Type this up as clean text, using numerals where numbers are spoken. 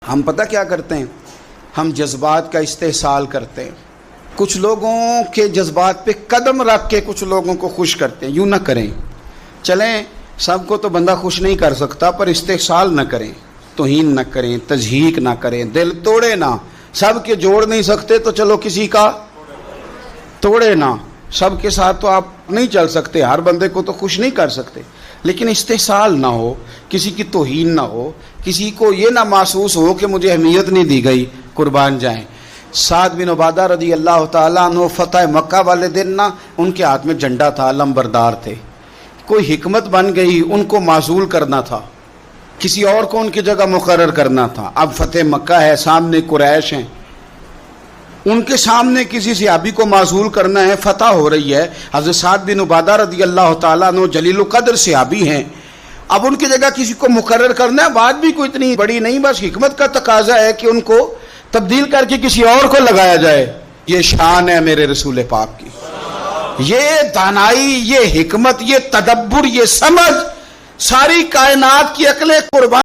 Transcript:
ہم پتہ کیا کرتے ہیں؟ ہم جذبات کا استحصال کرتے ہیں، کچھ لوگوں کے جذبات پہ قدم رکھ کے کچھ لوگوں کو خوش کرتے ہیں۔ یوں نہ کریں، چلیں سب کو تو بندہ خوش نہیں کر سکتا، پر استحصال نہ کریں، توہین نہ کریں، تضحیق نہ کریں، دل توڑے نہ۔ سب کے جوڑ نہیں سکتے تو چلو کسی کا توڑے نہ۔ سب کے ساتھ تو آپ نہیں چل سکتے، ہر بندے کو تو خوش نہیں کر سکتے، لیکن استحصال نہ ہو، کسی کی توہین نہ ہو، کسی کو یہ نہ محسوس ہو کہ مجھے اہمیت نہیں دی گئی، قربان جائیں۔ سعد بن عبادہ رضی اللہ تعالیٰ عنہ فتح مکہ والے دن نا ان کے ہاتھ میں جھنڈا تھا، لمبردار تھے، کوئی حکمت بن گئی، ان کو معزول کرنا تھا، کسی اور کو ان کی جگہ مقرر کرنا تھا۔ اب فتح مکہ ہے، سامنے قریش ہیں، ان کے سامنے کسی صحابی کو معزول کرنا ہے، فتح ہو رہی ہے، حضرت سعد بن عبادہ رضی اللہ تعالیٰ عنہ جلیل القدر صحابی ہیں، اب ان کی جگہ کسی کو مقرر کرنا ہے، بات بھی کوئی اتنی بڑی نہیں، بس حکمت کا تقاضا ہے کہ ان کو تبدیل کر کے کسی اور کو لگایا جائے۔ یہ شان ہے میرے رسول پاک کی، یہ دانائی، یہ حکمت، یہ تدبر، یہ سمجھ، ساری کائنات کی عقلیں قربان